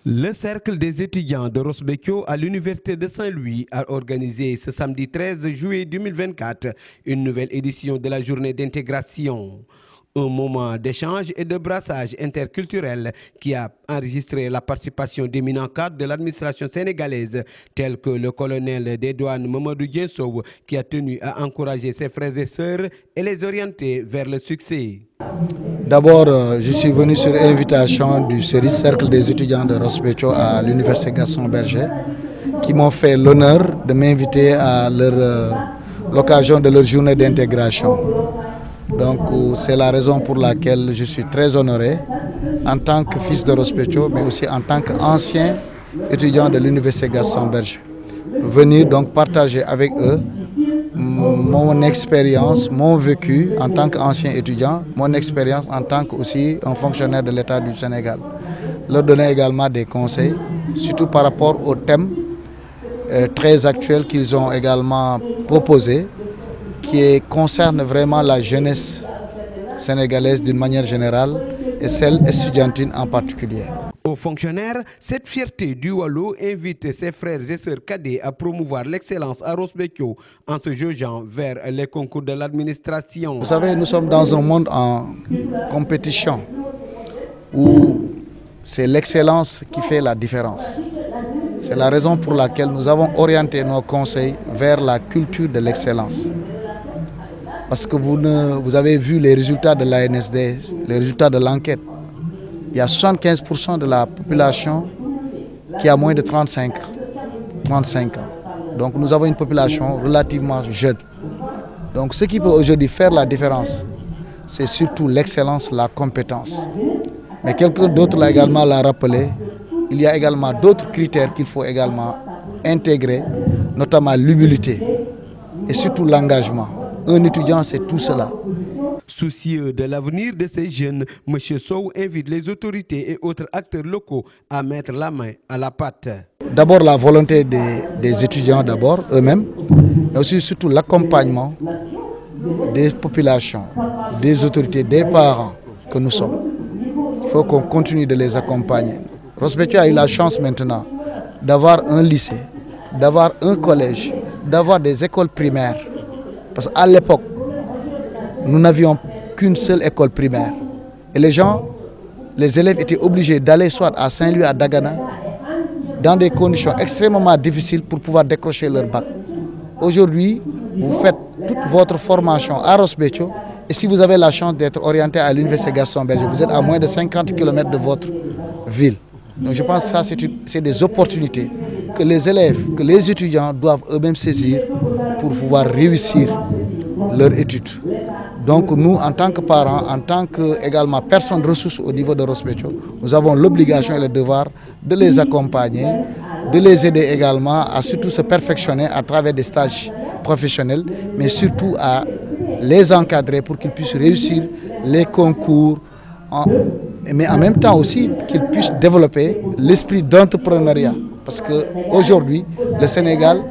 Le Cercle des étudiants de Ross Béthio à l'Université de Saint-Louis a organisé ce samedi 13 juillet 2024 une nouvelle édition de la journée d'intégration. Un moment d'échange et de brassage interculturel qui a enregistré la participation d'éminents cadres de l'administration sénégalaise, tels que le colonel des douanes Mamadou Dieng Sow, qui a tenu à encourager ses frères et sœurs et les orienter vers le succès. D'abord, je suis venu sur invitation du Cercle des étudiants de Ross Béthio à l'Université Gaston Berger, qui m'ont fait l'honneur de m'inviter à l'occasion de leur journée d'intégration. Donc, c'est la raison pour laquelle je suis très honoré, en tant que fils de Ross Béthio, mais aussi en tant qu'ancien étudiant de l'Université Gaston Berger. Venir donc partager avec eux mon expérience, mon vécu en tant qu'ancien étudiant, mon expérience en tant qu'aussi un fonctionnaire de l'État du Sénégal. Leur donner également des conseils, surtout par rapport aux thèmes très actuels qu'ils ont également proposés, qui concernent vraiment la jeunesse sénégalaise d'une manière générale et celle estudiantine en particulier. Aux fonctionnaires, cette fierté du Wallo invite ses frères et sœurs cadets à promouvoir l'excellence à Ross Béthio en se jugeant vers les concours de l'administration. Vous savez, nous sommes dans un monde en compétition où c'est l'excellence qui fait la différence. C'est la raison pour laquelle nous avons orienté nos conseils vers la culture de l'excellence. Parce que vous avez vu les résultats de l'ANSD, les résultats de l'enquête. Il y a 75% de la population qui a moins de 35 ans. Donc nous avons une population relativement jeune. Donc ce qui peut aujourd'hui faire la différence, c'est surtout l'excellence, la compétence. Mais quelqu'un d'autre l'a également rappelé, il y a également d'autres critères qu'il faut également intégrer, notamment l'humilité et surtout l'engagement. Un étudiant, c'est tout cela. Soucieux de l'avenir de ces jeunes, M. Sow invite les autorités et autres acteurs locaux à mettre la main à la pâte. D'abord la volonté des étudiants eux-mêmes, mais aussi surtout l'accompagnement des populations, des autorités, des parents que nous sommes. Il faut qu'on continue de les accompagner. Ross Béthio a eu la chance maintenant d'avoir un lycée, d'avoir un collège, d'avoir des écoles primaires. Parce qu'à l'époque, nous n'avions qu'une seule école primaire. Et les élèves étaient obligés d'aller soit à Saint-Louis, à Dagana, dans des conditions extrêmement difficiles pour pouvoir décrocher leur bac. Aujourd'hui, vous faites toute votre formation à Ross Béthio et si vous avez la chance d'être orienté à l'Université Gaston Berger, vous êtes à moins de 50 km de votre ville. Donc je pense que ça, c'est des opportunités que les élèves, que les étudiants doivent eux-mêmes saisir pour pouvoir réussir leur étude. Donc nous, en tant que parents, en tant que également personnes ressources au niveau de Ross Béthio, nous avons l'obligation et le devoir de les accompagner, de les aider également à surtout se perfectionner à travers des stages professionnels, mais surtout à les encadrer pour qu'ils puissent réussir les concours, mais en même temps aussi qu'ils puissent développer l'esprit d'entrepreneuriat. Parce qu'aujourd'hui, le Sénégal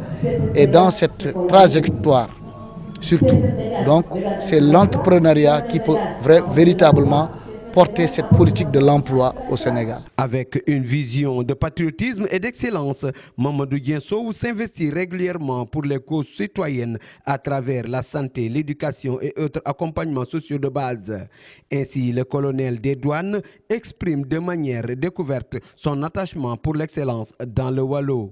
est dans cette trajectoire. Surtout. Donc, c'est l'entrepreneuriat qui peut véritablement porter cette politique de l'emploi au Sénégal. Avec une vision de patriotisme et d'excellence, Mamadou Dieng Sow s'investit régulièrement pour les causes citoyennes à travers la santé, l'éducation et autres accompagnements sociaux de base. Ainsi, le colonel des douanes exprime de manière découverte son attachement pour l'excellence dans le Wallo.